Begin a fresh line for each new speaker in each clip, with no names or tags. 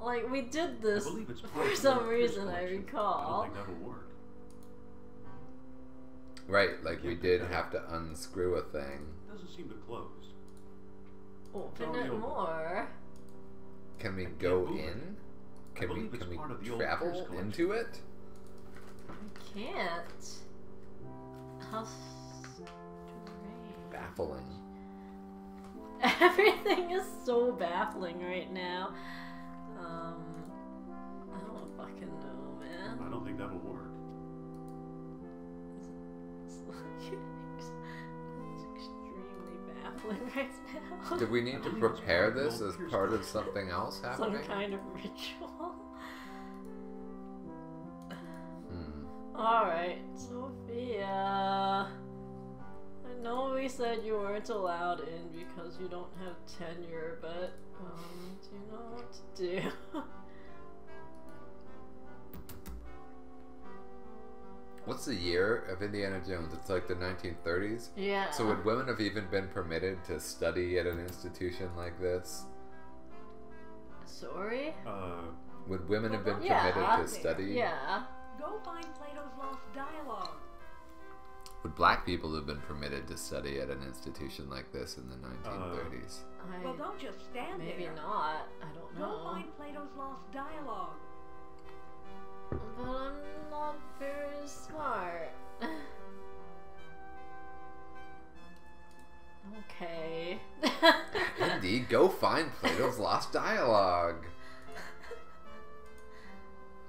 like, we did this
I believe it's
for some reason, I
I
recall.
don't think that'll work.
Right, like we did have to unscrew a thing.
Doesn't seem to close.
Open it more.
Can we go in? Can we travel into it?
We can't. How strange.
Baffling.
Everything is so baffling right now. I don't fucking know, man.
I don't think that'll work.
It's extremely baffling right now.
Do we need to prepare this as part of something else happening?
Some kind of ritual. Alright, Sophia. I know we said you weren't allowed in because you don't have tenure, but do you know what to do?
What's the year of Indiana Jones? It's like the 1930s?
Yeah.
So would women have even been permitted to study at an institution like this?
Sorry?
Would women have been permitted to study?
Yeah.
Go find Plato's Lost Dialogue.
Would black people have been permitted to study at an institution like this in the 1930s?
Well, don't just stand
maybe
there.
not. I don't know.
Go find Plato's Lost Dialogue.
But I'm not very smart. Okay.
Indeed, go find Plato's Lost Dialogue.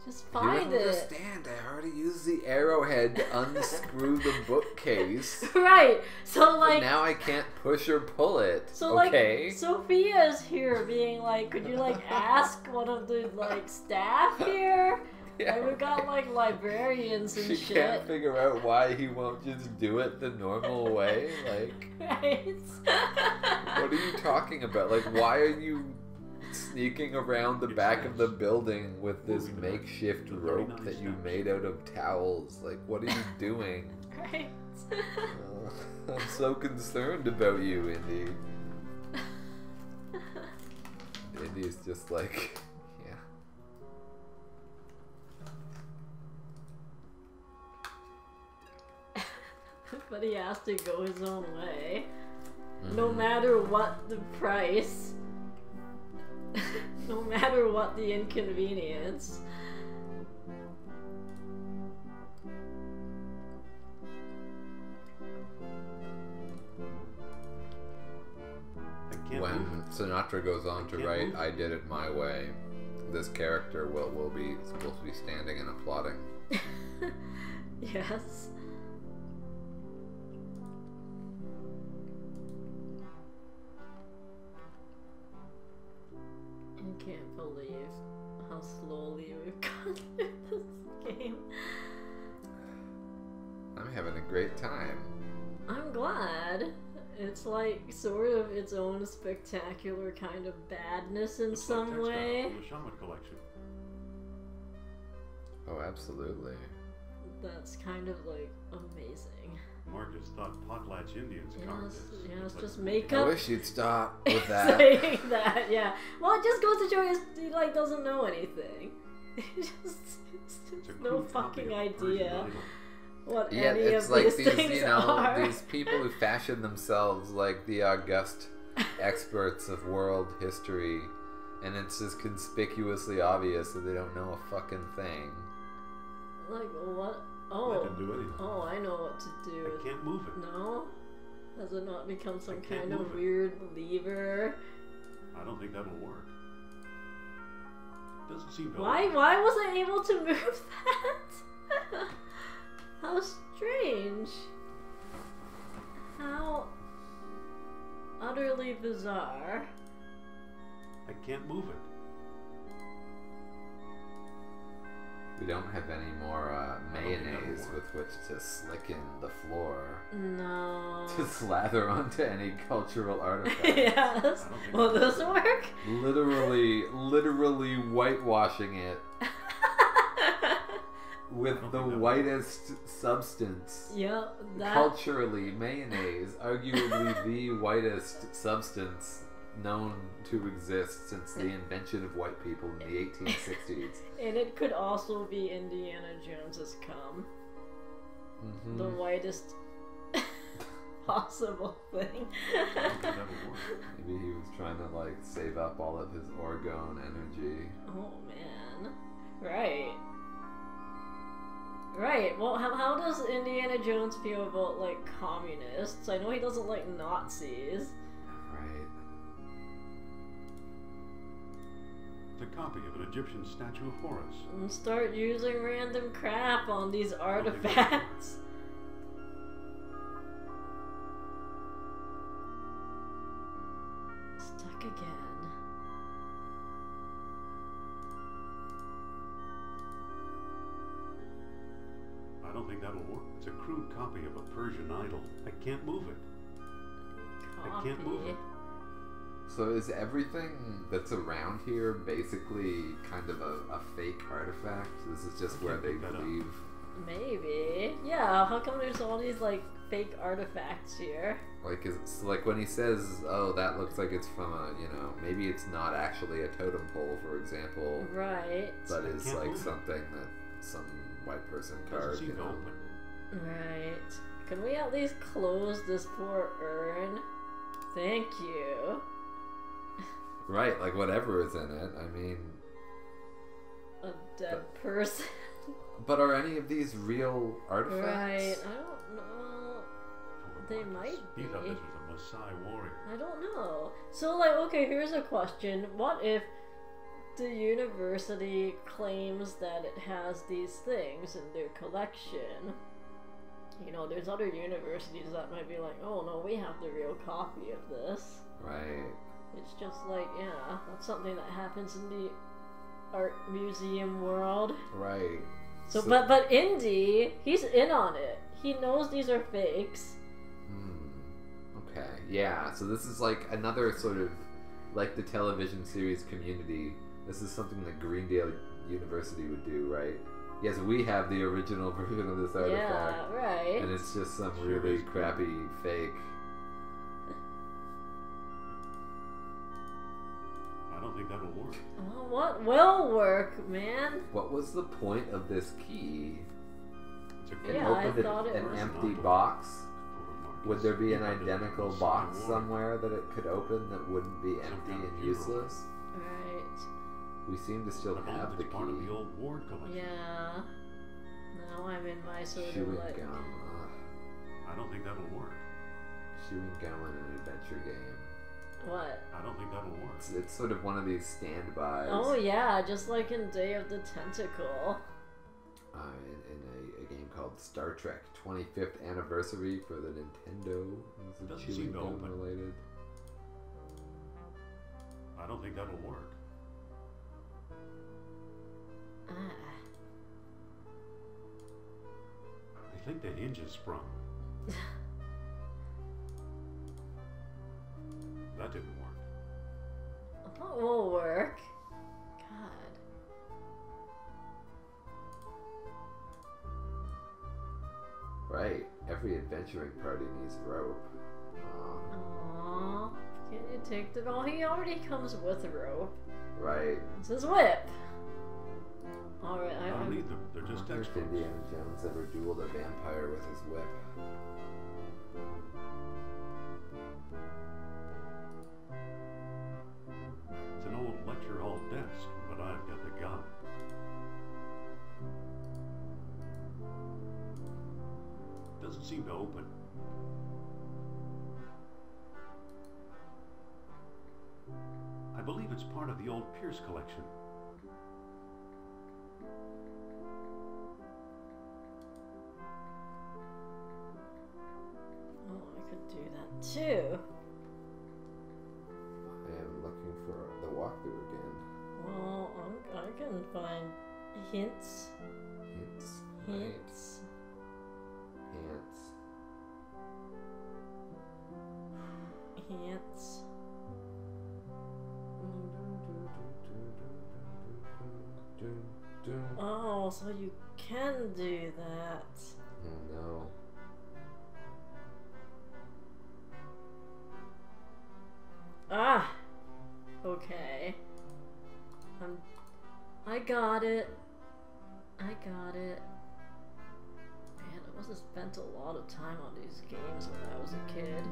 Just find it.
You understand, I already used the arrowhead to unscrew the bookcase.
Right, so like...
But now I can't push or pull it,
so
okay?
Like, Sophia's here being like, could you like ask one of the like staff here?
Yeah,
like, we've got like librarians and
she
shit.
can't figure out why he won't just do it the normal way, like...
Right.
What are you talking about? Like, why are you sneaking around the back of the building with this makeshift rope that you made out of towels? Like, what are you doing?
Right.
I'm so concerned about you, Indy. Indy's just like, yeah.
But he has to go his own way. No matter what the price. No matter what the inconvenience.
When Sinatra goes on to write "I Did It My Way," this character will be supposed to be standing and applauding.
Yes. I can't believe how slowly we've gone through this game.
I'm having a great time.
I'm glad. It's like sort of its own spectacular kind of badness in some way.
From the Shaman collection.
Oh, absolutely.
That's kind of like amazing.
Marcus thought potlatch Indians carved this.
Yes, just make
I
up.
wish you'd stop with that.
Saying that, yeah. Well, it just goes to show he like doesn't know anything. He just no fucking idea what any of
like
these
these,
things
you know,
are.
these people who fashion themselves like the august experts of world history, and it's just conspicuously obvious that they don't know a fucking thing.
Like what?
I
Oh,
can do anything.
oh, I know what to do.
I can't move it.
No? Has it not become some
can't
kind of
move it.
weird lever?
I don't think that'll work. Doesn't seem to.
Why was I able to move that? How strange. How utterly bizarre.
I can't move it.
We don't have any more mayonnaise with which to slicken the floor.
No.
To slather onto any cultural artifact.
Yes. Will this work?
Literally whitewashing it with the whitest substance.
Yep. That.
Culturally, mayonnaise, arguably the whitest substance known to exist since the invention of white people in the 1860s.
And it could also be Indiana Jones's cum.
Mm-hmm.
The whitest possible thing.
That'll work.
Maybe he was trying to like save up all of his orgone energy.
Oh man. Right. Right. Well, how does Indiana Jones feel about like communists? I know he doesn't like Nazis.
Right.
It's a copy of an Egyptian statue of Horus.
And start using random crap on these artifacts. Stuck again.
I don't think that'll work. It's a crude copy of a Persian idol. I can't move it. I can't move it.
So is everything that's around here basically kind of a fake artifact? This is just where they believe.
Maybe. Yeah, how come there's all these like fake artifacts here?
Like it's like when he says, "Oh, that looks like it's from a," you know, maybe it's not actually a totem pole, for example.
Right.
But it's
Can't
like
move it.
something that some white person
Doesn't
carved,
seem
you
to
know.
open.
Right. Can we at least close this poor urn? Thank you.
Right, like whatever is in it. I mean,
A dead person.
but are any of these real artifacts?
Right. I don't know.
Poor
They
Marcus.
might
He thought
be.
this was a Maasai warrior.
I don't know. So, like, okay, here's a question. What if the university claims that it has these things in their collection? You know, there's other universities that might be like, oh no, we have the real copy of this.
Right.
It's just like, yeah, that's something that happens in the art museum world.
Right.
So but Indy, he's in on it. He knows these are fakes.
Okay. Yeah. So this is like another sort of like the television series Community. This is something that Greendale University would do, right? Yes, we have the original version of this artifact.
Yeah, right.
And it's just some
Sure
really
is.
crappy fake.
I don't think that'll work.
Well, what will work, man?
What was the point of this key?
It's a
It
Yeah, I
opened
thought it
an
was-
empty box.
Poor Marcus.
Would there be
He
an
thought this was a
identical
Maasai
box
warrior.
somewhere that it could open that wouldn't be
Some
empty
kind of
and
hero.
useless?
Right.
We seem to still
I believe
have the
it's part of the
key.
old Ward collection.
Yeah. Now I'm in my sort of
Chewing
like.
gum.
I don't think that'll work.
Chewing gum in an adventure game.
What?
I don't think that'll work.
It's sort of one of these standbys.
Oh yeah, just like in Day of the Tentacle.
In a game called Star Trek 25th Anniversary for the Nintendo. Is it
Doesn't
chewing
seem to
gum
open.
related?
I don't think that'll work.
Ah.
I think the hinge is sprung. That didn't work.
That will work. God.
Right. Every adventuring party needs rope.
Aww. Can't you take the. Oh, he already comes with a rope.
Right.
It's his whip. Alright,
I don't need them. They're
I
just
wonder if
extras.
Indiana Jones ever dueled a vampire with his whip.
It's an old lecture hall desk, but I've got the gun. Doesn't seem to open. I believe it's part of the old Pierce collection.
Oh, I could do that too.
I am looking for the walkthrough again.
Well, I can find hints.
Hints. Right.
Hints.
Hints.
Hints. Oh, so you can do that.
Oh no.
Ah! Okay. I got it. I got it. Man, I must have spent a lot of time on these games when I was a kid.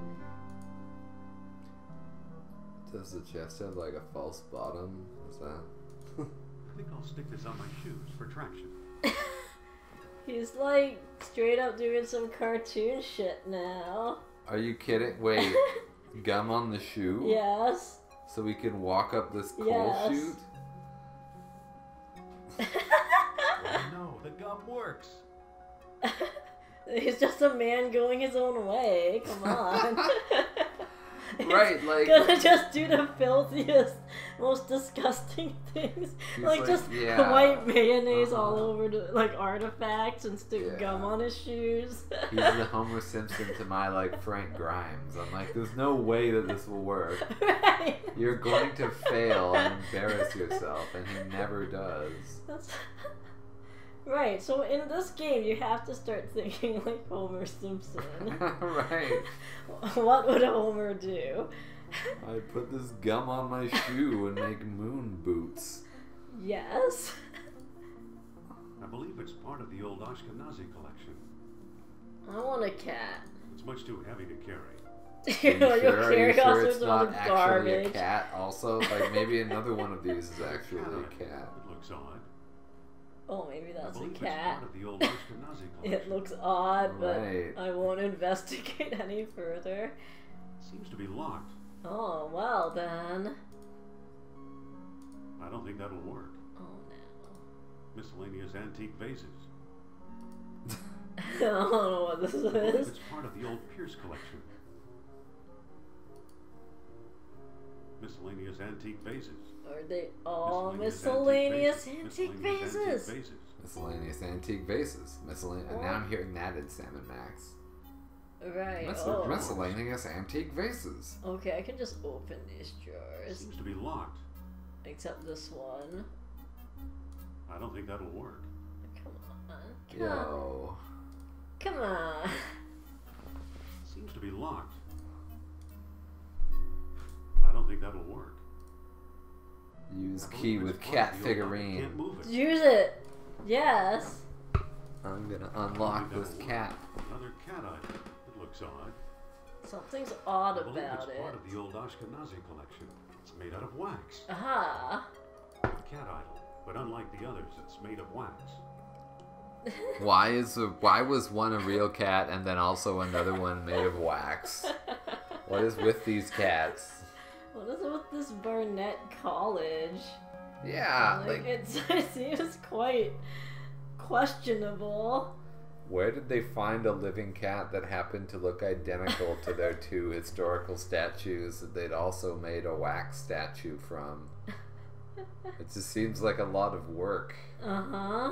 Does the chest have like a false bottom? Is that?
I think I'll stick this on my shoes for traction.
He's like straight up doing some cartoon shit now.
Are you kidding? Wait, gum on the shoe?
Yes.
So we can walk up this coal
Yes.
chute?
Oh no, the gum works.
He's just a man going his own way. Come on.
Right, like...
Gonna just do the filthiest, most disgusting things. Like just
yeah.
white mayonnaise all over the, like artifacts and stick gum on his shoes.
He's the Homer Simpson to my like Frank Grimes. I'm like, there's no way that this will work.
Right.
You're going to fail and embarrass yourself, and he never does.
That's... Right, so in this game you have to start thinking like Homer Simpson.
Right.
What would Homer do?
I put this gum on my shoe and make moon boots.
Yes.
I believe it's part of the old Ashkenazi collection.
I want a cat.
It's much too heavy to carry.
Are you sure it's
of
not actually
garbage.
a cat also? Like maybe another one of these is actually a cat.
It looks odd.
Oh, maybe that's
I
a
believe
cat.
It's part of the old Ashkenazi collection.
It looks odd, but
Right.
I won't investigate any further.
Seems to be locked.
Oh, well then.
I don't think that'll work.
Oh no.
Miscellaneous antique vases.
I don't know what this
I believe
is.
it's part of the old Pierce collection. Miscellaneous antique vases.
Are they all miscellaneous antique vases?
Miscellaneous antique vases. And now I'm hearing that in Sam and Max.
Right.
Miscellaneous antique vases.
Okay, I can just open these drawers.
Seems to be locked.
Except this one.
I don't think that'll work.
Come on.
Yo.
Come on.
Seems to be locked. I don't think that'll work.
Use
I
key
believe
with
it's part
cat
of the old lock. I
figurine.
Can't move it.
Use it. Yes.
I'm gonna unlock this cat.
Another cat item. It looks odd.
Something's odd
I believe
about
it's
it.
part of the old Ashkenazi collection. It's made out of wax.
Aha.
A cat idol, but unlike the others, it's made of wax.
Why was one a real cat and then also another one made of wax? What is with these cats?
What is it with this Barnett College?
Yeah,
it seems quite questionable.
Where did they find a living cat that happened to look identical to their two historical statues that they'd also made a wax statue from? It just seems like a lot of work.
Uh-huh.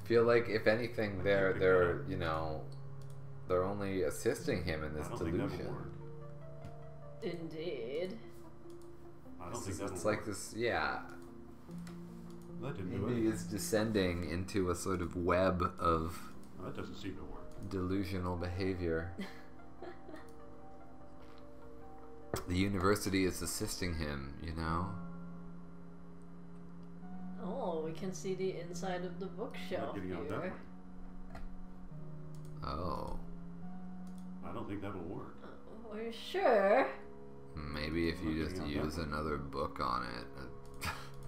I feel like if anything they're you know, they're only assisting him in this
I don't think that'll
delusion.
work.
Indeed.
I don't think that'll
It's
work.
like this, yeah.
That didn't do
Maybe
anything.
it's descending into a sort of web of
Well, that doesn't seem to work.
delusional behavior. The university is assisting him, you know?
Oh, we can see the inside of the bookshelf
Getting out that way.
here.
Oh.
I don't think that'll work.
Are you sure?
Maybe if you
Looking
just
out
use
that way.
another book on it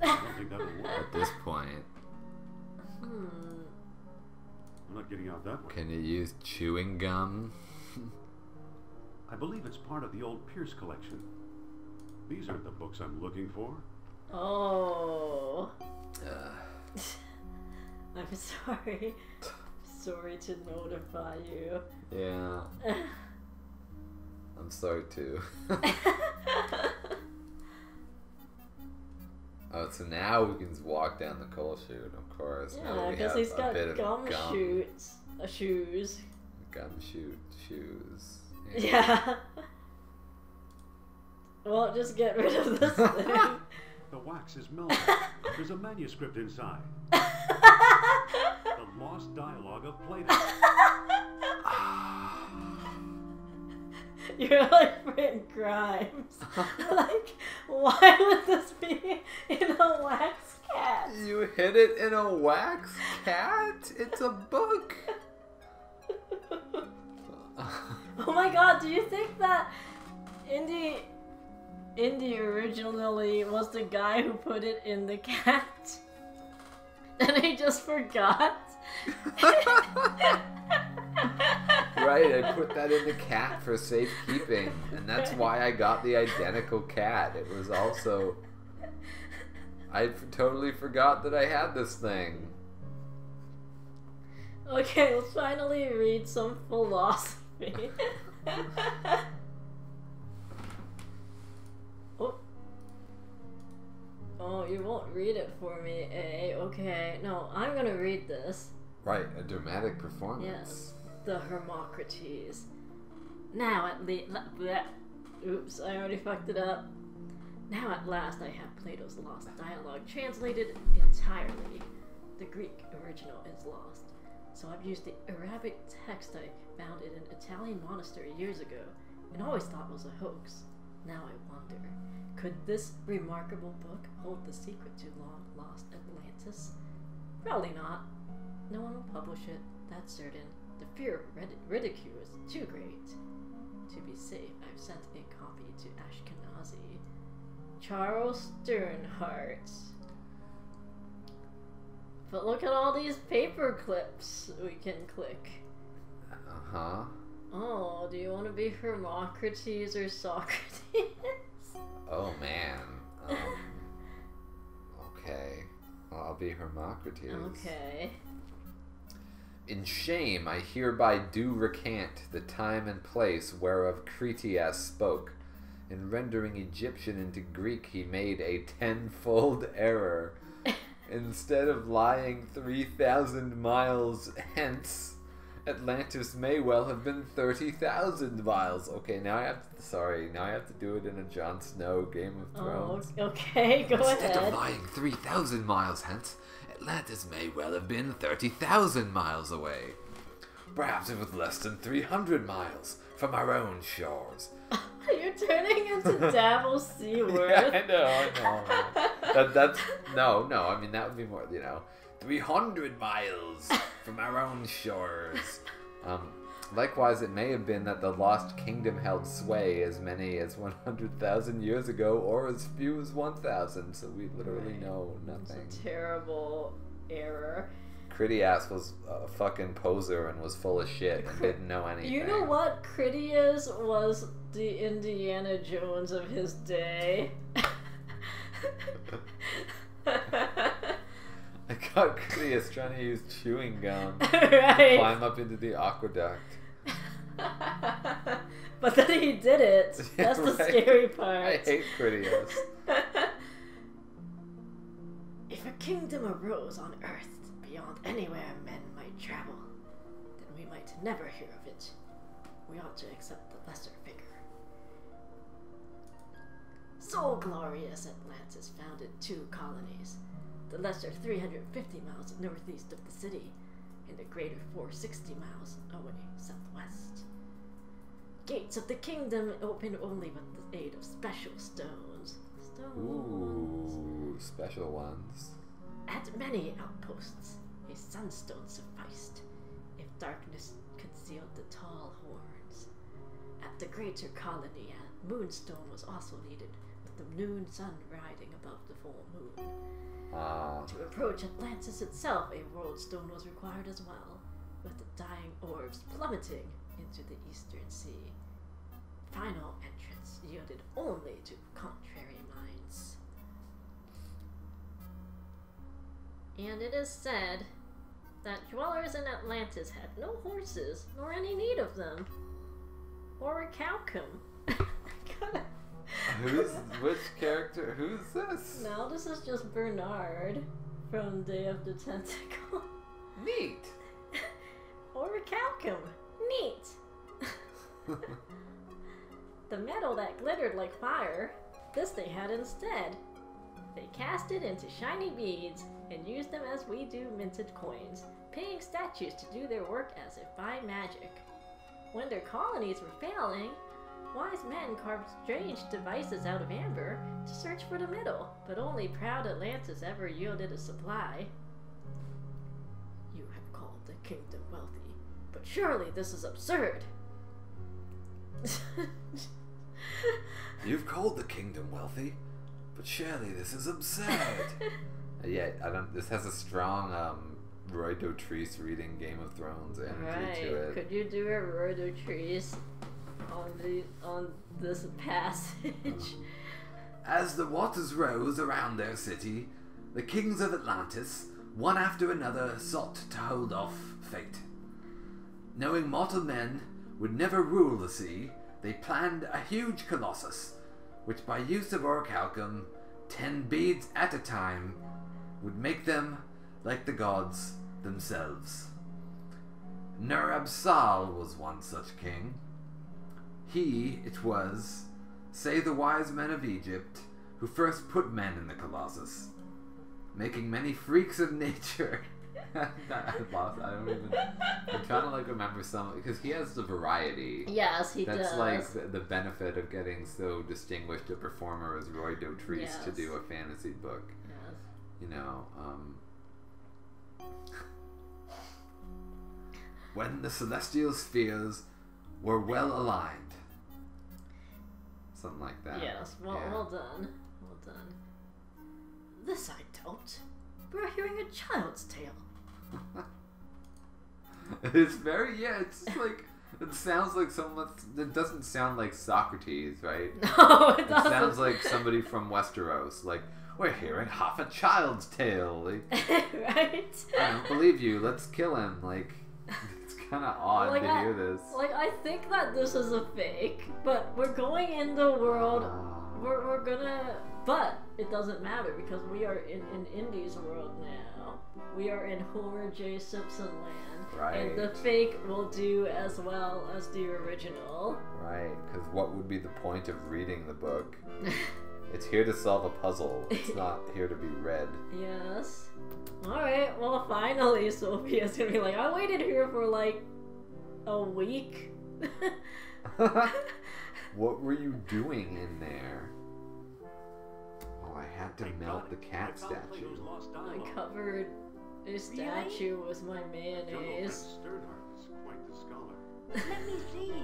I don't think that'll work.
at this point.
I'm not getting out that way.
Can you use chewing gum?
I believe it's part of the old Pierce collection. These aren't the books I'm looking for.
Oh.
Uh,
I'm sorry. Sorry to notify you.
yeah. I'm sorry too. Oh, so now we can just walk down the coal chute, of course. now that
Yeah,
we
because
have
he's
a
got
bit of
gum shoes.
Gum shoes.
Yeah. Well, just get rid of this thing.
The wax is melted. There's a manuscript inside. The lost dialogue of Plato.
You're like Fred Grimes. Like, why would this be in a wax cat?
You hid it in a wax cat? It's a book.
Oh my god, do you think that Indy originally was the guy who put it in the cat? And he just forgot?
Right, I put that in the cat for safekeeping, and that's why I got the identical cat. It was also... I totally forgot that I had this thing.
Okay, let's finally read some philosophy. Oh. Oh, you won't read it for me, eh? Okay, no, I'm gonna read this.
Right, a dramatic performance.
Yes, the Hermocrates. Now at least... Oops, I already fucked it up. Now at last I have Plato's Lost Dialogue translated entirely. The Greek original is lost, so I've used the Arabic text I found in an Italian monastery years ago, and always thought was a hoax. Now I wonder, could this remarkable book hold the secret to long-lost Atlantis? Probably not. No one will publish it, that's certain. The fear of ridicule is too great. To be safe, I've sent a copy to Ashkenazi. Charles Sternhardt. But look at all these paper clips we can click.
Uh-huh.
Oh, do you want to be Hermocrates or Socrates?
Oh, man. Okay. Well, I'll be Hermocrates.
Okay.
In shame, I hereby do recant the time and place whereof Critias spoke. In rendering Egyptian into Greek, he made a tenfold error. Instead of lying 3,000 miles hence, Atlantis may well have been 30,000 miles. Okay, now I have to do it in a Jon Snow Game of Thrones.
Oh, okay, go ahead.
Instead of lying 3,000 miles hence, Atlantis may well have been 30,000 miles away. Perhaps it was less than 300 miles from our own shores.
You're turning into Dabble Seaworth.
Yeah, I know. That's no. I mean, that would be more, 300 miles from our own shores. Likewise, it may have been that the Lost Kingdom held sway as many as 100,000 years ago, or as few as 1,000. So we literally know nothing.
It's a terrible error.
Critias was a fucking poser and was full of shit and didn't know anything.
You know what? Critias was the Indiana Jones of his day.
I got Critias trying to use chewing gum
Right.
to climb up into the aqueduct.
But then he did it. That's the
Right.
scary part.
I hate Critias.
If a kingdom arose on Earth beyond anywhere men might travel, then we might never hear of it. We ought to accept the lesser figure. So glorious Atlantis founded 2 colonies. The lesser 350 miles northeast of the city, and the greater 460 miles away southwest. Gates of the kingdom open only with the aid of special stones.
Ooh, special ones.
At many outposts, a sunstone sufficed, if darkness concealed the tall horns. At the greater colony, a moonstone was also needed, with the noon sun riding above the full moon. To approach Atlantis itself, a world stone was required as well, with the dying orbs plummeting into the eastern sea. Final entrance yielded only to contrary minds. And it is said that dwellers in Atlantis had no horses, nor any need of them, or a cowcomb.
Which character? Who's this?
No, this is just Bernard from Day of the Tentacle.
Neat.
Or a cowcomb. Neat. The metal that glittered like fire, this they had instead. They cast it into shiny beads and used them as we do minted coins, paying statues to do their work as if by magic. When their colonies were failing, Wise men carved strange devices out of amber to search for the middle, but only proud Atlantis ever yielded a supply. You have called the kingdom wealthy, but surely this is absurd.
You've called the kingdom wealthy, but surely this is absurd. Yeah, this has a strong Roy Dotrice reading Game of Thrones energy to it.
Could you do a Roy Dotrice on this passage?
As the waters rose around their city, the kings of Atlantis, one after another, sought to hold off fate. Knowing mortal men would never rule the sea, they planned a huge colossus, which by use of orichalcum, 10 beads at a time, would make them like the gods themselves. Nur-Absal was one such king. He it was, say the wise men of Egypt, who first put men in the colossus, making many freaks of nature. I'm trying to remember some, because he has the variety.
Yes, he does.
That's like the benefit of getting so distinguished a performer as Roy Dotrice to do a fantasy book.
Yes.
You know, when the celestial spheres were well aligned. Something like that.
Yes, well done. Well done. This I don't. We're hearing a child's tale.
It's very, it's just like, it sounds like someone, it doesn't sound like Socrates, right?
No, it doesn't.
It sounds like somebody from Westeros, like, we're hearing half a child's tale. Like,
right?
I don't believe you, let's kill him. Like, it's kind of odd to hear this.
Like, I think that this is a fake, but we're going in the world, we're gonna, but it doesn't matter because we are in Indy's world now. We are in Homer J. Simpson land.
Right.
And the fake will do as well as the original.
Right, because what would be the point of reading the book? It's here to solve a puzzle. It's not here to be read.
Yes. Alright, well finally Sophia's gonna be like, I waited here for like a week.
What were you doing in there? Oh, I had to melt the cat statue.
I covered a statue with my mayonnaise.
Quite the scholar.
Let me see.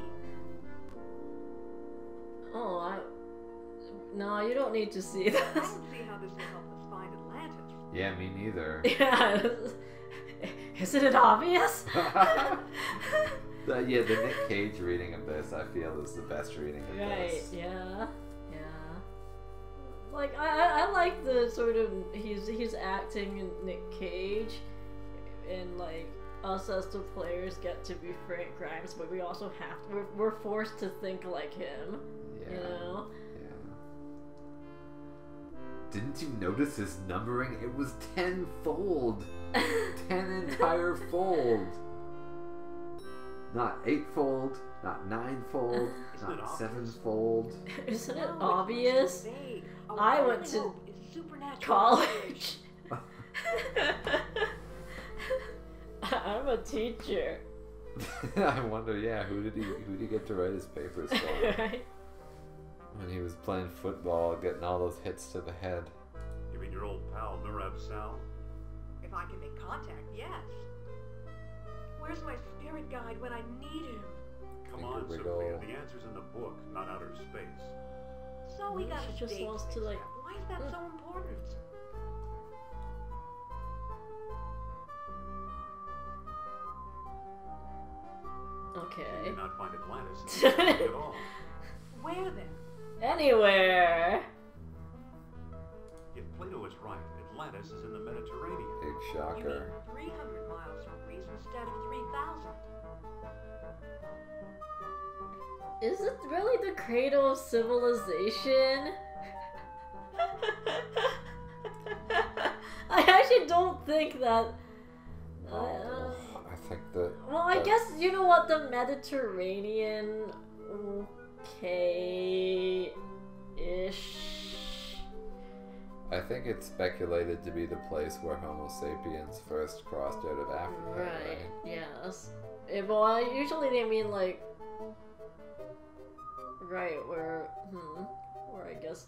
Oh, no, you don't need to see
I
this.
don't see how this will help us find Atlantis.
Yeah, me neither.
Yeah. Isn't it obvious?
The Nick Cage reading of this, I feel, is the best reading of this.
Right, yeah. Like, I like the sort of, he's acting in Nick Cage, and like, us as the players get to be Frank Grimes, but we also have to, we're forced to think like him, you know?
Yeah. Didn't you notice his numbering? It was 10-fold. 10 entire fold. Not 8-fold, not 9-fold, not 7-fold.
Isn't it obvious? I went to college. I'm a teacher.
I wonder, who did he get to write his papers for?
Right?
When he was playing football, getting all those hits to the head.
You mean your old pal Nur-Absal?
If I can make contact, yes. Where's my spirit guide when I need him?
Come on, Sophia. The answer's in the book, not outer space.
So we got
She
a
just
date
wants to,
fixed
like-
up. Why is that so important?
You
Okay.
did not find Atlantis in the book at all.
Where then?
Anywhere.
If Plato is right, Atlantis is in the Mediterranean.
Big
You mean
shocker.
300 miles from Greece instead of 3,000?
Is it really the cradle of civilization? I actually don't think that.
I think that.
Well, I guess you know what, the Mediterranean, okay-ish.
I think it's speculated to be the place where Homo sapiens first crossed out of Africa.
Right. Yes. Well, usually they mean like right, where I guess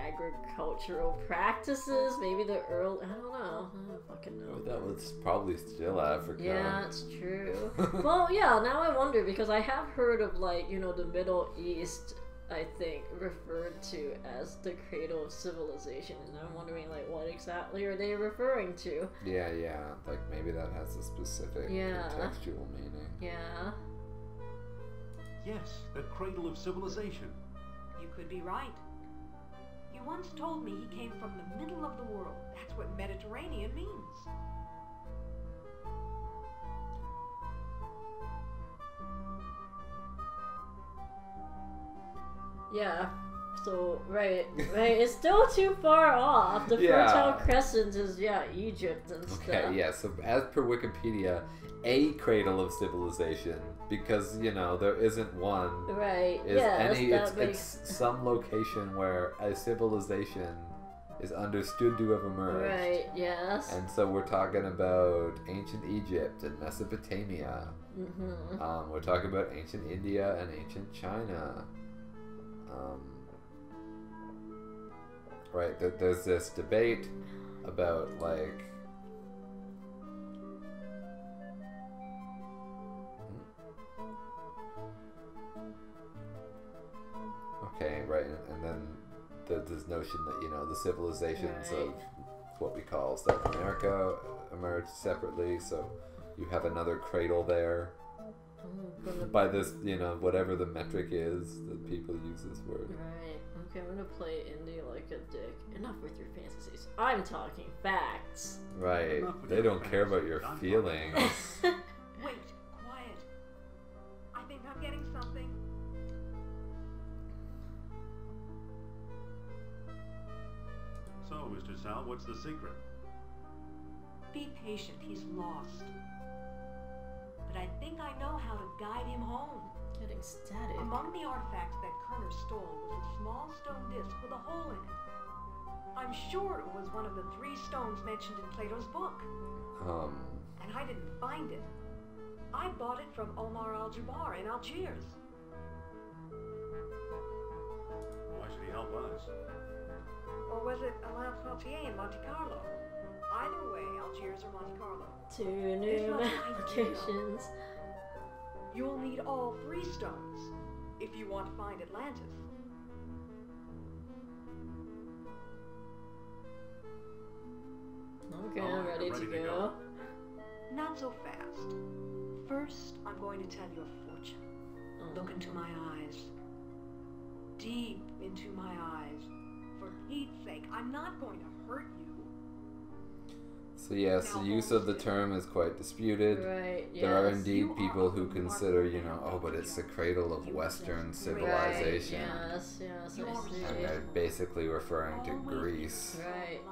agricultural practices, maybe the early, I don't know. I don't fucking know.
That was probably still Africa.
Yeah, it's true. Well, yeah, now I wonder, because I have heard of, like, you know, the Middle East, I think, referred to as the cradle of civilization, and I'm wondering, like, what exactly are they referring to?
Yeah, like maybe that has a specific contextual meaning.
Yeah.
Yes, the cradle of civilization.
You could be right. You once told me he came from the middle of the world. That's what Mediterranean means.
Yeah. So, right, it's still too far off. The Fertile Crescent is, Egypt and stuff.
Okay, yeah, so as per Wikipedia, a cradle of civilization, because, you know, there isn't one.
Right,
it's some location where a civilization is understood to have emerged.
Right, yes.
And so we're talking about ancient Egypt and Mesopotamia.
Mm-hmm.
We're talking about ancient India and ancient China. Right, there's this debate about, like, okay, right, and then there's this notion that, you know, the civilizations of what we call South America emerged separately, so you have another cradle there. By this, you know, whatever the metric is that people use this word.
Right. Okay, I'm gonna play indie like a dick. Enough with your fantasies. I'm talking facts.
Right. They don't care about your feelings.
Wait, quiet. I think I'm getting something.
So, Mr. Sal, what's the secret?
Be patient, he's lost. But I think I know how to guide him home.
Getting static.
Among the artifacts that Kerner stole was a small stone disc with a hole in it. I'm sure it was one of the 3 stones mentioned in Plato's book. And I didn't find it. I bought it from Omar al-Jabbar in Algiers.
Why should he help us?
Or was it Alain Fortier in Monte Carlo? Either way, Algiers or Monte Carlo.
2 new applications.
You'll need all 3 stones if you want to find Atlantis.
Okay, I'm ready to go.
Not so fast. First, I'm going to tell you a fortune. Look into my eyes. Deep into my eyes. For Pete's sake, I'm not going to hurt you.
So yes, the use of the term is quite disputed.
Right, yes.
There are indeed people who consider, you know, oh, but it's the cradle of Western civilization.
Right, yes, I see.
And they're basically referring to Greece.
Right.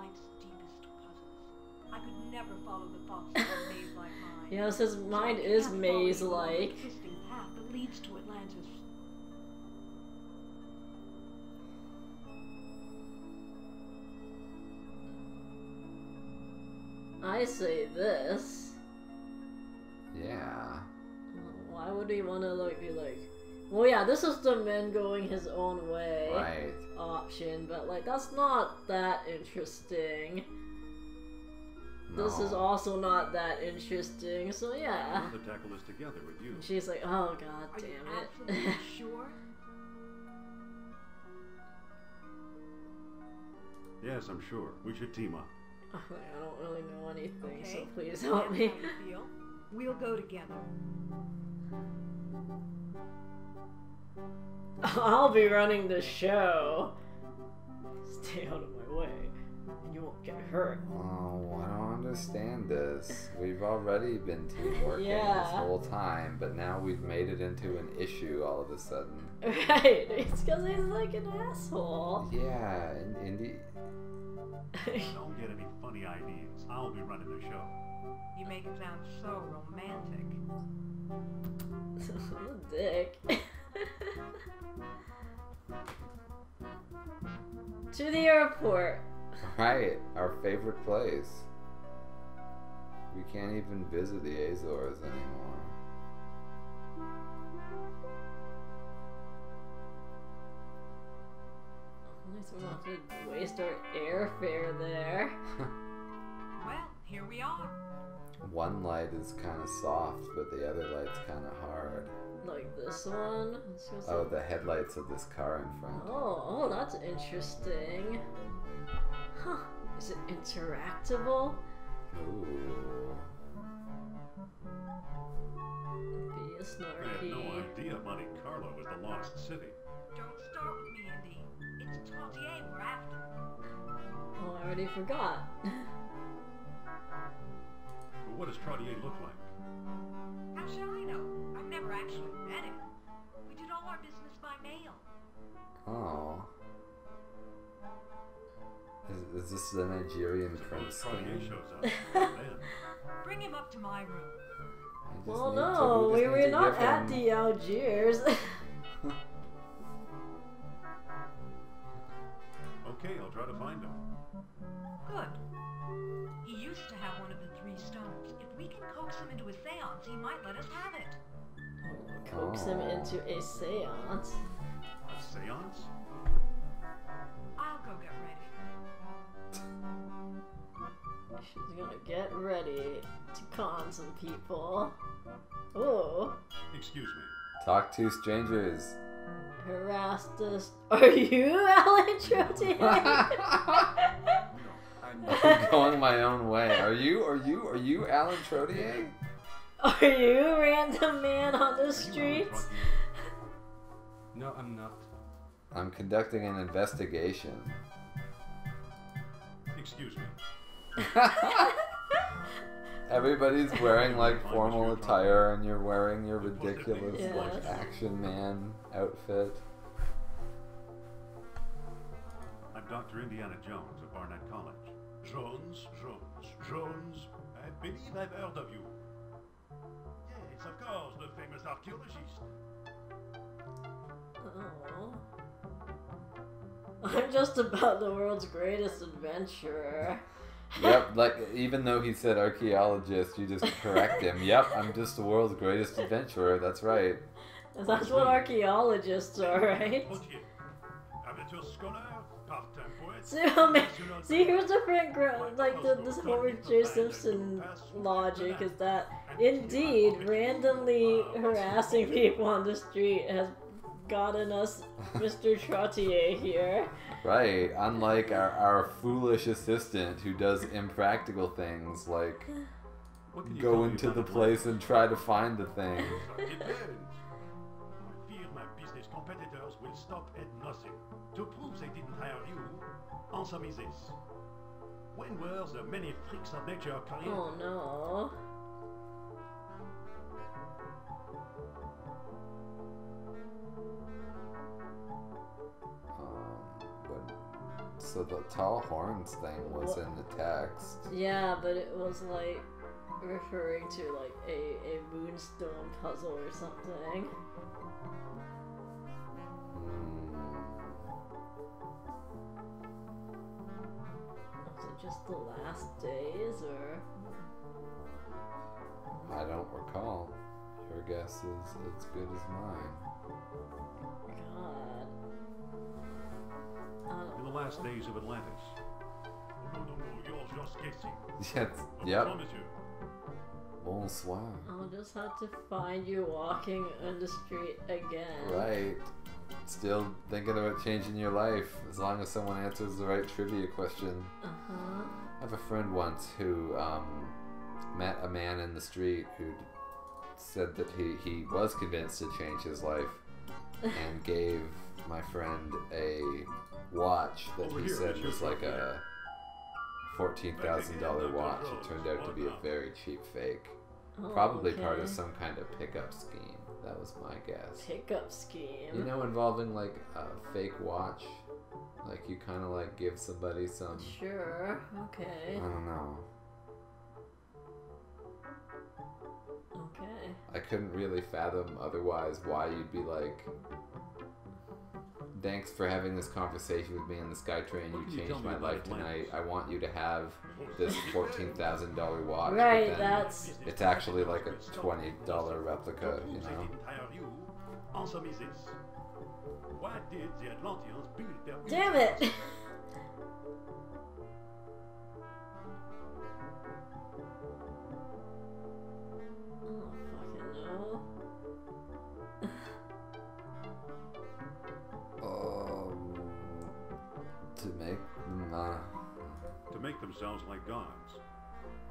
I could never follow the thoughts of a maze like mine.
Yes, his mind is maze-like.
The twisting path that leads to Atlantis.
I say this.
Yeah.
Why would he want to be like, well, yeah, this is the man going his own way option, but like that's not that interesting.
No.
This is also not that interesting, so yeah.
I'd rather tackle this together with you.
She's like, oh god
Are you
damn
absolutely
it.
sure?
Yes, I'm sure. We should team up.
I don't really know anything, so
Okay.
please help me.
That's how you feel. We'll go together.
I'll be running the show. Stay out of my way, and you won't get hurt.
Oh, I don't understand this. We've already been teamworking
Yeah.
this whole time, but now we've made it into an issue all of a sudden.
Right, it's because he's like an asshole.
Yeah, Indy.
Don't get any funny ideas. I'll be running the show.
You make it sound so romantic.
Dick. To the airport.
Right, our favorite place. We can't even visit the Azores anymore.
have to waste our airfare there.
Well, here we are.
One light is kind of soft, but the other light's kind of hard.
Like this one?
Oh, the headlights of this car in front.
Oh, that's interesting. Huh. Is it interactable?
Ooh.
Be a
I
snarky.
had no idea Monte Carlo was the lost city.
Don't start with me, Andy. It's Trottier we're after.
Oh, I already forgot.
But what does Trottier look like?
How should I know? I've never actually met him. We did all our business by mail.
Oh. Is this the Nigerian prince
Suppose Trottier
thing?
shows up. Then.
Bring him up to my room.
Well, no, we were not at the Algiers.
Okay, I'll try to find him.
Good. He used to have one of the 3 stones. If we can coax him into a seance, he might let us have it.
Coax him into a seance.
A seance?
I'll go get ready.
She's gonna get ready to con some people. Oh.
Excuse me.
Talk to strangers.
Harassed us. Are you Alan Trottier?
I'm going my own way. Are you Alan Trottier?
Are you a random man on the streets?
No, I'm not.
I'm conducting an investigation.
Excuse me.
Everybody's wearing like formal attire and you're wearing your ridiculous
Yes.
like action man outfit.
I'm Dr. Indiana Jones of Barnett College. Jones. I believe I've heard of you. Yes, of course, the famous archaeologist.
Oh. I'm just about the world's greatest adventurer.
Yep, like even though he said archaeologist, you just correct him. Yep, I'm just the world's greatest adventurer. That's right.
That's what archaeologists are, right?
Amateur scholar, part-time poet.
See, here's the different this Homer J. Simpson logic is that indeed randomly harassing people on the street has gotten us Mr. Trottier here.
Right, unlike our foolish assistant who does impractical things like go into the place and try to find the thing.
I fear my business competitors will stop at nothing. To prove they didn't hire you, answer me this. When were the many freaks of nature created?
Oh no.
So the tall horns thing was in the text.
Yeah, but it was like referring to like a moonstone puzzle or something. Was it just the last days or?
I don't recall. Your guess is as good as mine.
God.
In the last days of Atlantis. Oh, no, you're just guessing.
Yes,
I
yep.
promise you.
Bonsoir.
I'll just have to find you walking on the street again.
Right. Still thinking about changing your life as long as someone answers the right trivia question.
Uh-huh.
I have a friend once who met a man in the street who said that he was convinced to change his life and gave my friend a watch that
Over
he
here,
said
Mr.
was like a $14,000 watch. It
Rose,
turned out to be a
whatnot.
very cheap fake.
Oh,
Probably part
okay.
of some kind of pickup scheme. That was my guess.
Pickup scheme.
You know, involving like a fake watch. Like you kind of like give somebody some.
Sure. Okay.
I don't know.
Okay.
I couldn't really fathom otherwise why you'd be like, thanks for having this conversation with me in the SkyTrain.
What
You
can you tell
changed
me
my
about
life tonight.
Atlantis?
I want you to have this $14,000 watch.
Right,
but then
that's-
it's actually like a $20 replica,
To
you
prove they
know?
didn't hire you, answer me this. Why did the Atlanteans build their
Damn it!
To make themselves like gods.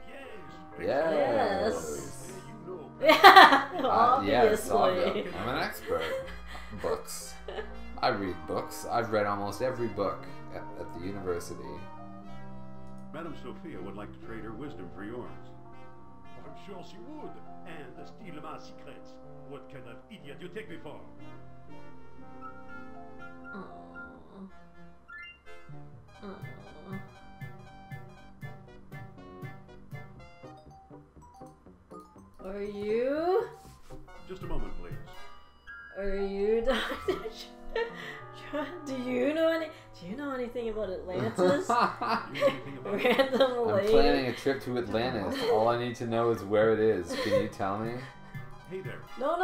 Yes.
Yes.
Yeah, you know.
Yeah,
Yes,
obviously.
I'm an expert. Books. I read books. I've read almost every book at the university.
Madame Sophia would like to trade her wisdom for yours. I'm sure she would. And steal my secrets. What kind of idiot you take me for?
Are you?
Just a moment, please.
Are you Dr. Do you know anything about Atlantis? Random
I'm
lady.
planning a trip to Atlantis. All I need to know is where it is. Can you tell me?
Hey there.
No.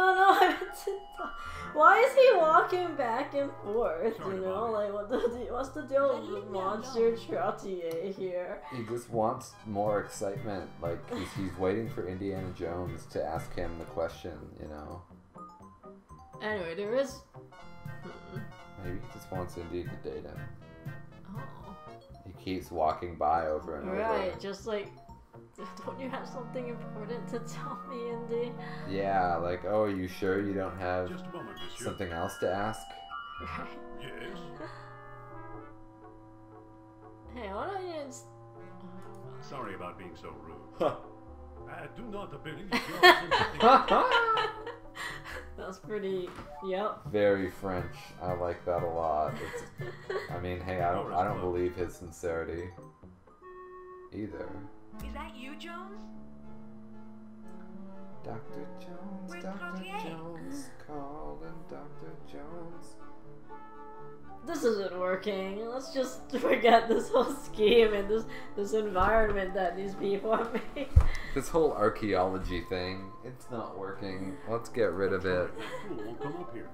Why is he walking back and forth?
Sorry
You know,
about
like what's the deal with Monsieur Trottier here?
He just wants more excitement. Like he's waiting for Indiana Jones to ask him the question. You know.
Anyway, there is.
Maybe he just wants Indy to date him.
Oh.
He keeps walking by over and over.
Right, just like. Don't you have something important to tell me, Indy?
Yeah, like, oh, are you sure you don't have
Just a moment, monsieur.
something else to ask?
Right.
Yes.
Hey, why don't you just...
Sorry about being so rude. I do not believe you're sympathetic.
That's pretty... Yep.
Very French. I like that a lot. I mean, hey, I don't believe his sincerity either.
Is that you, Jones?
Dr. Jones,
Where's
Dr.
Trottier?
Jones, calling Dr. Jones.
This isn't working. Let's just forget this whole scheme and this environment that these people have made.
This whole archaeology thing, it's not working. Let's get rid of it.
That fool won't come up here.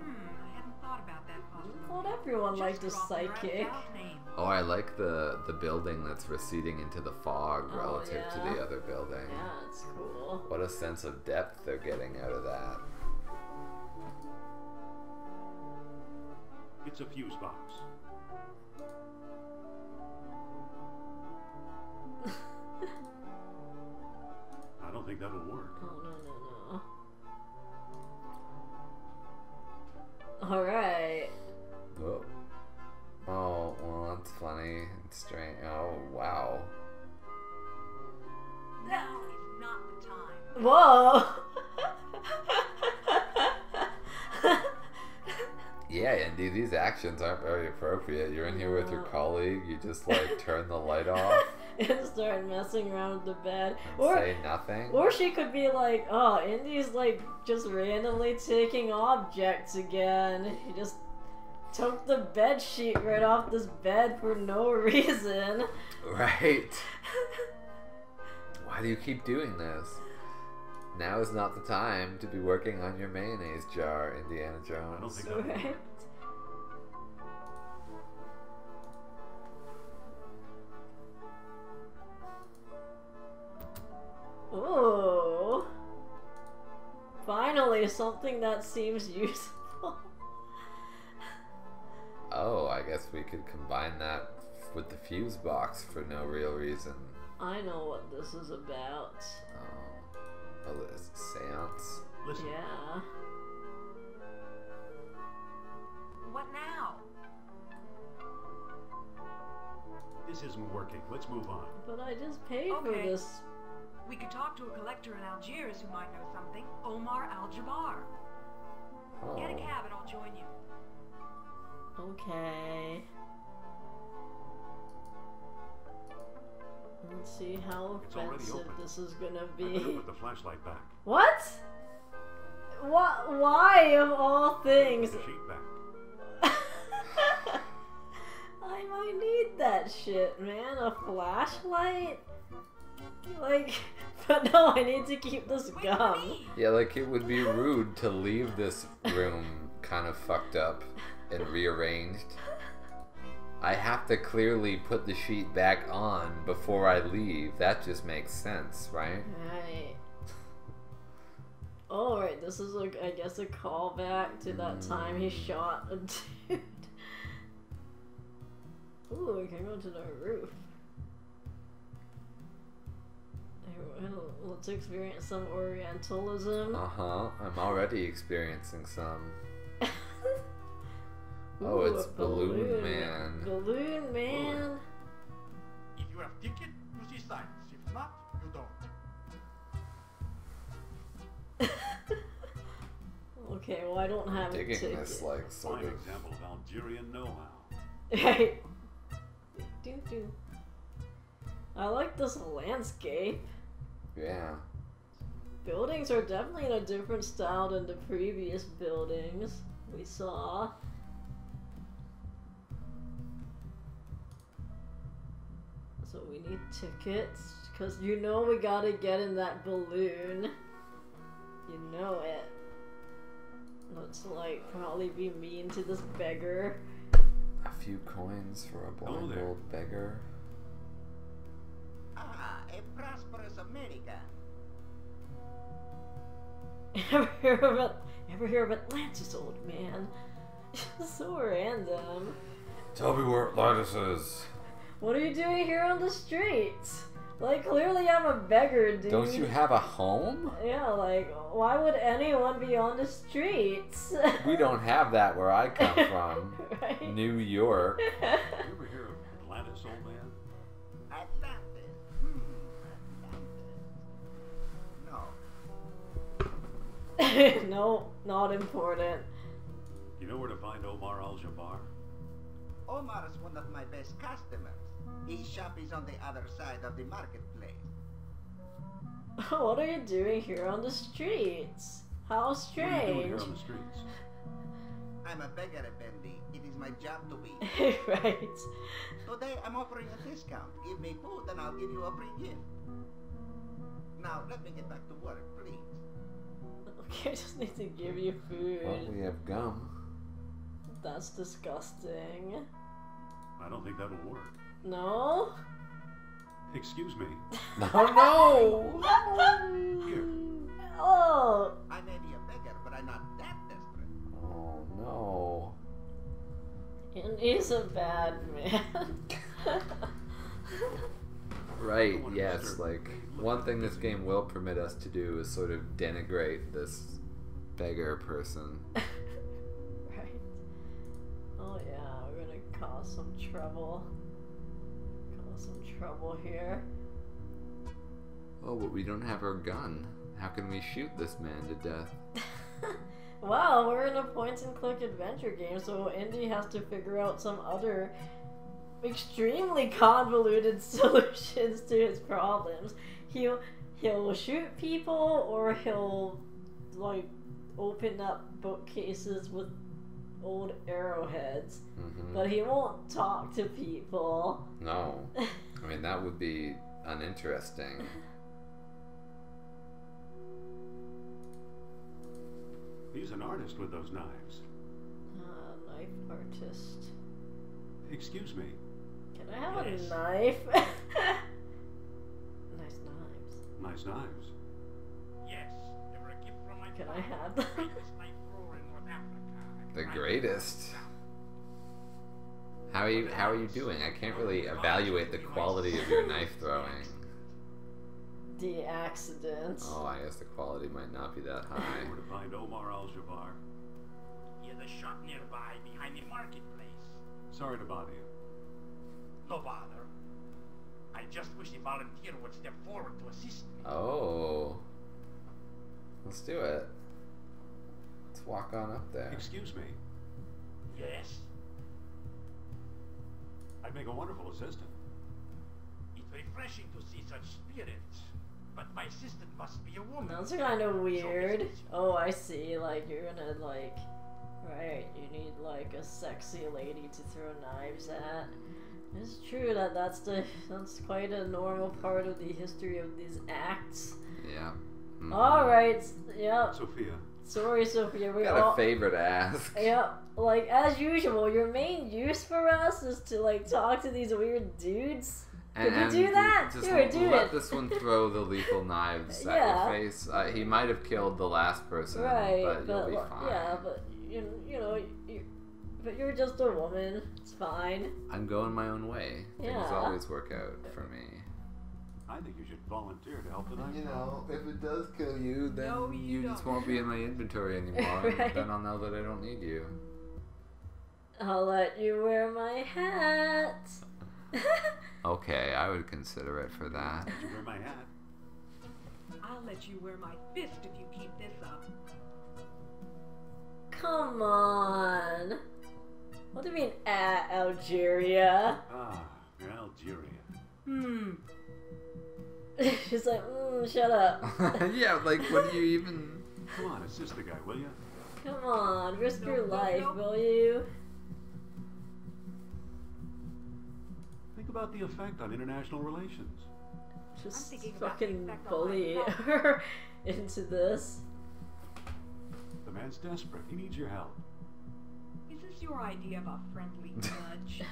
I hadn't thought about that possibility.
Well, everyone liked a
Just dropped her
psychic.
gal's name.
Oh, I like the building that's receding into the fog
Oh,
relative to
yeah.
the other building.
Yeah, it's cool.
What a sense of depth they're getting out of that.
It's a fuse box. I don't think that'll work.
Oh, no. Alright.
Oh. Oh, well, that's funny. It's strange. Oh, wow.
Now is not the time.
Whoa!
Yeah, Indy, these actions aren't very appropriate. You're in here with your colleague, you just like turn the light off
And start messing around with the bed.
and say nothing.
Or she could be like, oh, Indy's like just randomly taking objects again. He just took the bed sheet right off this bed for no reason.
Right. Why do you keep doing this? Now is not the time to be working on your mayonnaise jar, Indiana
I don't
Jones.
think that'll
Right?
work.
Ooh. Finally, something that seems useful.
Oh, I guess we could combine that with the fuse box for no real reason.
I know what this is about.
Oh, this seance.
Listen,
Yeah.
What now?
this isn't working. Let's move on.
But I just paid for
Okay.
this.
We could talk to a collector in Algiers who might know something. Omar Al-Jabbar.
Oh.
Get a cab and I'll join you.
Okay. Let's see how
It's already
offensive
open.
this is gonna
I better
be.
put the flashlight back.
What? What? Why of all things?
Put the sheet back.
I might need that shit, man. A flashlight? Like, but no, I need to keep this
Wait for
gum.
me.
Yeah, like it would be rude to leave this room kind of fucked up and rearranged. I have to clearly put the sheet back on before I leave. That just makes sense, right?
Right. Oh, right. This is, I guess, a callback to that time he shot a dude. Ooh, we can go to the roof. Let's experience some Orientalism.
Uh-huh. I'm already experiencing some.
Ooh,
Oh, it's
a
Balloon Man.
Balloon Man.
If you have ticket, you see signs. If not, you don't.
Okay, well I don't have a
Digging
ticket.
this, like, sort
Fine
of.
example of Algerian know-how.
Right. Do. I like this landscape.
Yeah.
Buildings are definitely in a different style than the previous buildings we saw. So we need tickets, because you know we gotta get in that balloon. You know it. Let's, like, probably be mean to this beggar.
A few coins for a blind
there.
old beggar.
Ah, a prosperous America.
Ever hear of Atlantis, old man? So random.
Tell me where Atlantis is.
What are you doing here on the streets? Like, clearly I'm a beggar, dude.
Don't you have a home?
Yeah, like, why would anyone be on the streets?
We don't have that where I come from.
Right?
New York.
You ever hear of Atlantis, old man?
Atlantis. Atlantis. No.
No, not important.
You know where to find Omar Al-Jabbar?
Omar is one of my best customers. His shop is on the other side of the marketplace.
What are you doing here on the streets? How
What are you doing
strange.
here on the streets?
I'm a beggar, Bendy. It is my job to be.
Right.
Today I'm offering a discount. Give me food and I'll give you a free gift. Now let me get back to work, please.
Okay, I just need to give you food.
Well, we have gum.
That's disgusting.
I don't think that'll work.
No?
Excuse me.
No!
Here.
Oh!
I may be a beggar, but I'm not that desperate.
Oh no.
And he's a bad man.
Right, yes, like, one thing this game will permit us to do is sort of denigrate this beggar person.
Right. Oh yeah, we're gonna cause some trouble. Cause some trouble here.
Oh, but we don't have our gun. How can we shoot this man to death?
Wow, we're in a point-and-click adventure game, so Indy has to figure out some other extremely convoluted solutions to his problems. He'll shoot people, or he'll, like, open up bookcases with old arrowheads, but he won't talk to people.
No. I mean, that would be uninteresting.
He's an artist with those knives.
Knife artist.
Excuse me.
Can I have
Yes.
a knife? Nice knives.
Nice knives.
Yes, they were a gift from my
Can I
father,
have
the
them?
greatest knife thrower in North Africa.
The greatest. How are you doing? I can't really evaluate the quality of your knife throwing.
The accident.
Oh, I guess the quality might not be that high.
Where to find Omar Al-Jabbar?
He has a shop nearby behind the marketplace.
Sorry to bother you.
No bother. I just wish a volunteer would step forward to assist me.
Oh. Let's do it. Let's walk on up there.
Excuse me.
Yes,
I'd make a wonderful assistant.
it's refreshing to see such spirit. But my assistant must be a woman.
That's kind of weird. Oh, I see. Like, you're gonna, like... Right, you need, like, a sexy lady to throw knives at. It's true that that's quite a normal part of the history of these acts.
Yeah.
Alright, yep.
Sophia,
Sorry, Sophia. We
Got
all.
a favor to ask.
Yeah, like as usual, your main use for us is to like talk to these weird dudes. Could you do that?
Just
Here, do
let
it.
this one throw the lethal knives at
Yeah.
your face. He might have killed the last person,
Right,
but you'll be
like,
fine.
yeah, but you know, but you're just a woman. It's fine.
I'm going my own way. Things
Yeah.
always work out for me.
I think you should volunteer to help the night.
You know, if it does kill you, then
No, you
just
don't.
won't be in my inventory anymore.
Right.
Then I'll know that I don't need you.
I'll let you wear my hat.
Okay, I would consider it for that.
Did you wear my hat?
I'll let you wear my fist if you keep this up.
Come on. What do you mean, Algeria?
Ah, Algeria.
She's like, shut up.
Yeah, like, what do you even...
Come on, assist the guy, will you?
Come on, risk your
No,
life,
no.
will you?
Think about the effect on international relations.
Just
thinking about the
fucking
effect on
bully
myself.
her into this.
The man's desperate. He needs your help.
Is this your idea of a friendly nudge?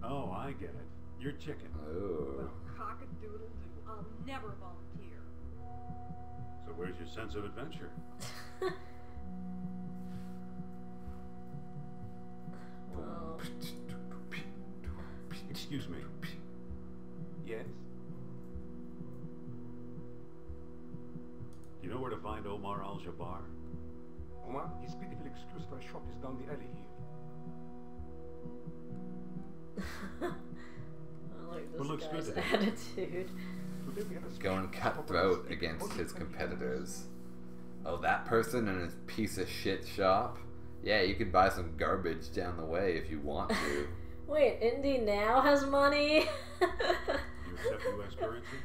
Oh, I get it. You're chicken.
Oh.
Well, cock-a-doodle-doo. I'll never volunteer.
So where's your sense of adventure?
Well,
Excuse me.
Yes?
You know where to find Omar Al-Jabbar?
Omar, his pitiful excuse for a shop is down the alley here.
I like
What looks
this
good
guy's
today?
attitude.
Today we had a
Going
special
cutthroat
offer.
against his
Only
competitors. Oh, that person in his piece of shit shop? Yeah, you could buy some garbage down the way if you want to.
Wait, Indy now has money?
You accept U.S. currency?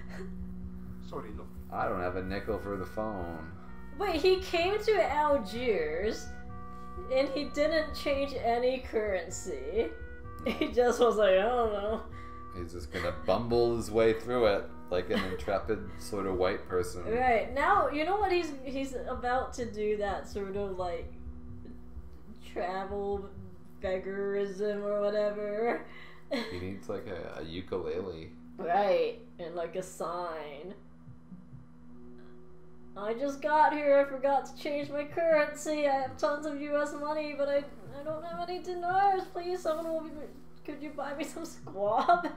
Sorry, look.
I don't have a nickel for the phone.
Wait, he came to Algiers and he didn't change any currency. He just was like, I don't know.
He's just gonna bumble his way through it like an intrepid sort of white person.
Right, now, you know what he's about to do, that sort of like travel beggarism or whatever.
He needs like a ukulele.
Right, and like a sign. I just got here, I forgot to change my currency. I have tons of US money, but I don't have any dinars. Please, someone will be... Could you buy me some squab?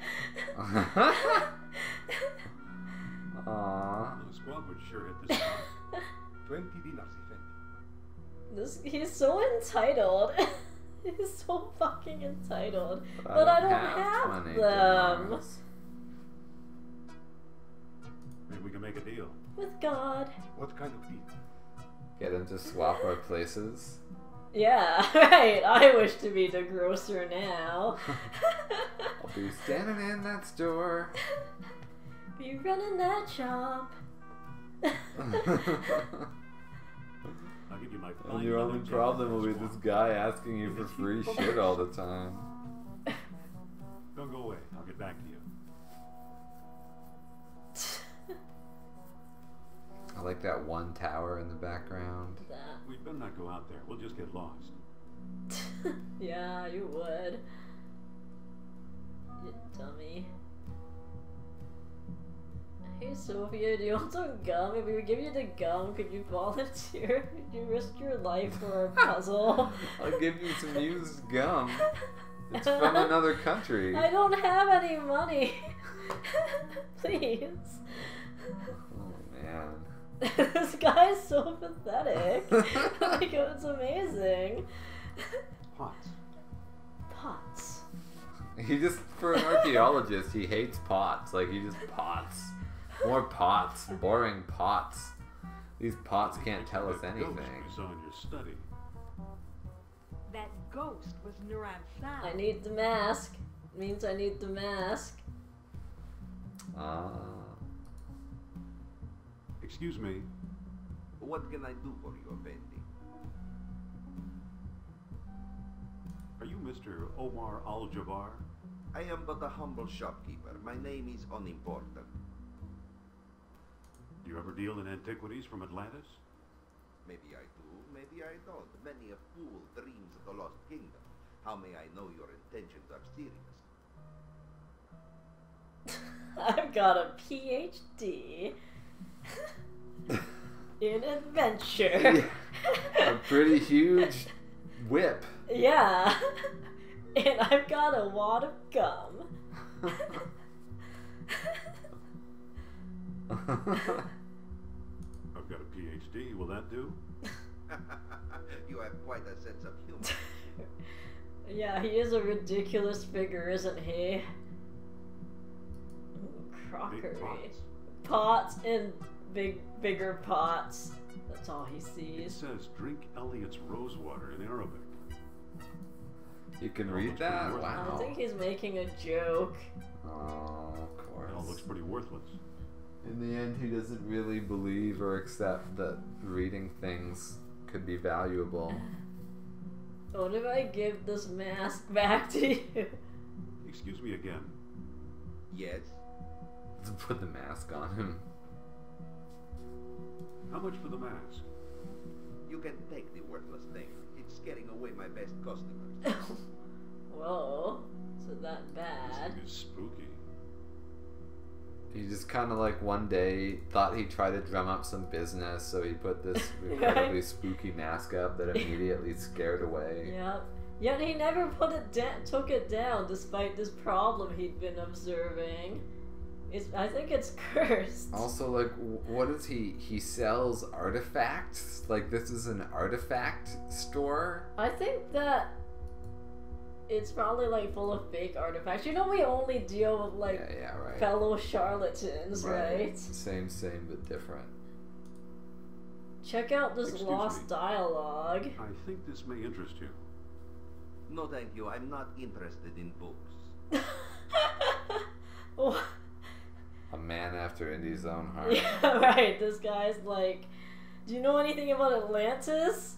Aww.
The squad would sure hit the spot.
20 dinars, effendi.
He's so entitled. He's so fucking entitled.
But
But I don't have
money,
them.
dinars.
Maybe we can make a deal.
With God.
What kind of deal?
Get him to swap our places.
Yeah, right. I wish to be the grocer now.
I'll be standing in that store.
Be running that shop.
I'll give you my
And
fine
your
leather
only
jacket
problem
for
will
the
be
squad.
this guy asking you for free shit all the time.
Don't go away. I'll get back to you.
I like that one tower in the background.
That.
We'd better not go out there. We'll just get lost.
Yeah, you would. You dummy. Hey Sophia, do you want some gum? If we would give you the gum, could you volunteer? Could you risk your life for a puzzle?
I'll give you some used gum. It's from another country.
I don't have any money. Please.
Oh man.
This guy's so pathetic. Like, it's amazing.
Pots.
Pots.
He just, for an archaeologist, he hates pots. Like, he just pots. More pots. Boring pots. These pots can't tell us
That
anything.
ghost we saw in your study.
That ghost was Nuran San.
I need the mask. It means I need the mask.
Ah.
Excuse me.
What can I do for you, Effendi?
Are you Mr. Omar Al-Jabbar?
I am but a humble shopkeeper. My name is unimportant.
Do you ever deal in antiquities from Atlantis?
Maybe I do, maybe I don't. Many a fool dreams of the lost kingdom. How may I know your intentions are serious?
I've got a PhD in adventure.
A pretty huge whip.
Yeah. And I've got a wad of gum.
I've got a PhD. Will that do?
You have quite a sense of humor.
Yeah, he is a ridiculous figure, isn't he? Ooh, crockery.
Big pots.
Pots and bigger pots. That's all he
It
sees.
says drink Elliot's rosewater in Arabic.
You can
That
read
looks pretty
that?
worthless.
I
Wow.
think he's making a joke.
Oh, of
It all
course.
looks pretty worthless.
In the end, he doesn't really believe or accept that reading things could be valuable.
What if I give this mask back to you?
Excuse me again.
Yes?
Put the mask on him.
How much for the mask?
You can take the worthless thing. It's scaring away my best customers.
Whoa. So that
This
bad.
thing is spooky.
He just kind of like one day thought he'd try to drum up some business, so he put this incredibly spooky mask up that immediately scared away.
Yep. Yet he never took it down despite this problem he'd been observing. I think it's cursed.
Also, like, what is he? He sells artifacts? Like, this is an artifact store?
I think that it's probably like full of fake artifacts. You know, we only deal with like
Yeah, right.
fellow charlatans, right?
Same, but different.
Check out this
Excuse
lost
me.
dialogue.
I think this may interest you.
No, thank you. I'm not interested in books.
What?
A man after Indy's own heart.
Yeah, right. This guy's like, do you know anything about Atlantis?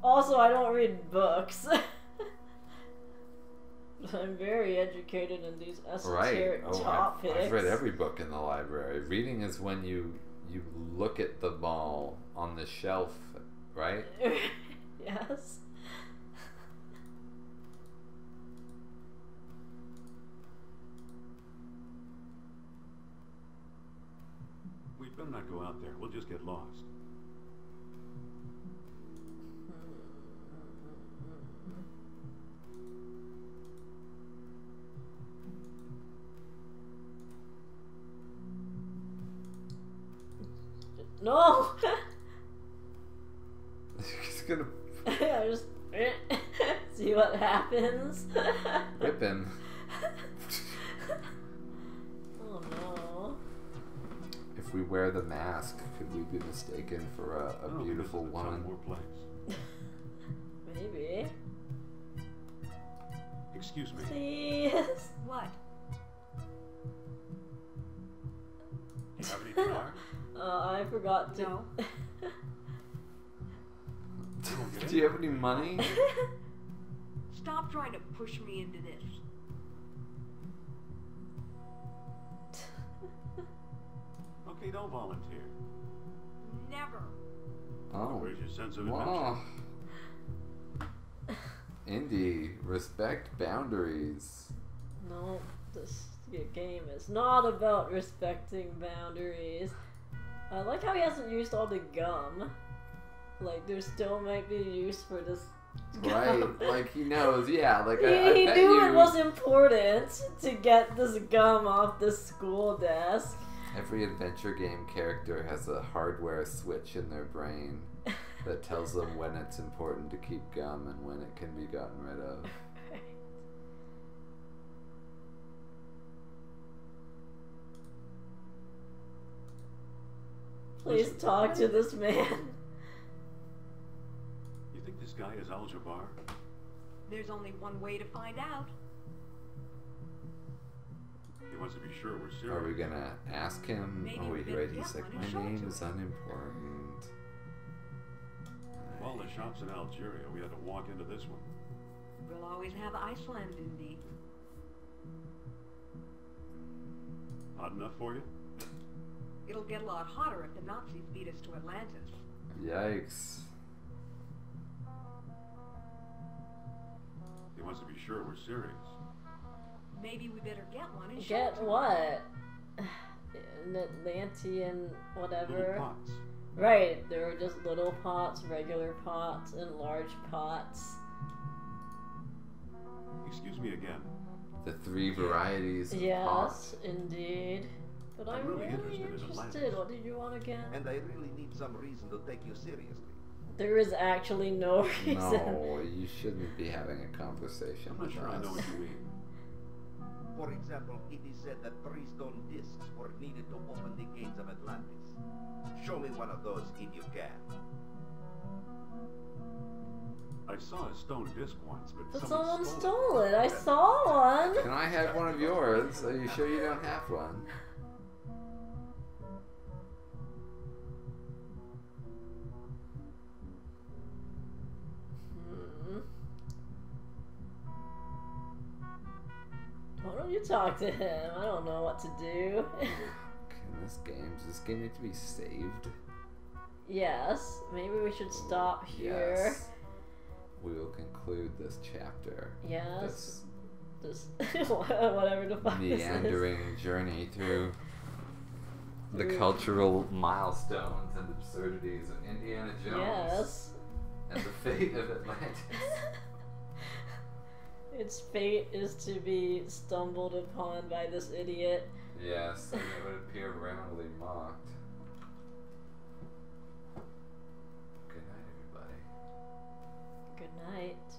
Also, I don't read books. I'm very educated in these esoteric
Right. Oh,
topics.
I've read every book in the library. Reading is when you look at them all on the shelf, right?
Yes.
We'd better not go out there. We'll just get lost.
No!
He's gonna
I just see what happens.
whip him.
Oh no.
If we wear the mask, could we be mistaken for a
Oh, because
beautiful
of the time
woman?
or place.
Maybe.
Excuse me.
Please.
What?
Do you have any car?
I forgot to.
No.
Do you have any money?
Stop trying to push me into this.
Okay, don't volunteer.
Never.
Oh.
Where's your sense of adventure?
Wow. Indy, respect boundaries.
No, this game is not about respecting boundaries. I like how he hasn't used all the gum. Like, there still might be use for this gum.
Right, like he knows, yeah, like
He
I bet
knew
you
it was important to get this gum off the school desk.
every adventure game character has a hardware switch in their brain that tells them when it's important to keep gum and when it can be gotten rid of.
Right. Please
Listen.
talk to this man.
You think this guy is Al-Jabbar?
There's only one way to find out.
He wants to be sure we're serious.
Are we gonna ask him?
Maybe
Oh,
we
wait,
better
right,
get
he's like,
one and
my
show it
name
to
is
him."
unimportant.
Well, the shop's in Algeria. We had to walk into this one.
We'll always have Iceland, Indy.
Hot enough for you?
It'll get a lot hotter if the Nazis beat us to Atlantis.
Yikes.
He wants to be sure we're serious.
Maybe we better get one and show
Get
it to him.
what? An Atlantean whatever.
Little pots.
Right, there are just little pots, regular pots, and large pots.
Excuse me again.
The 3 varieties of
Yes,
pot.
indeed. But
I'm
I'm
really
really
interested in
interested.
Atlantis.
What did you want again?
And I really need some reason to take you seriously.
There is actually no reason.
No, you shouldn't be having a conversation
I'm not
with
sure I know
us.
what you mean.
For example, it is said that 3 stone discs were needed to open the gates of Atlantis. Show me one of those if you can.
I saw a stone disc once,
But
but
someone
stole
stole it. I saw one.
Can I have one of yours? Are you sure you don't have one?
Why don't you talk to him? I don't know what to do.
Does this game need to be saved?
Yes, maybe we should stop here.
Yes. We will conclude this chapter.
Yes. This whatever the fuck this is.
Meandering journey through the cultural milestones and absurdities of Indiana Jones.
Yes.
And the fate of Atlantis.
Its fate is to be stumbled upon by this idiot.
Yes, and it would appear roundly mocked. Good night, everybody.
Good night.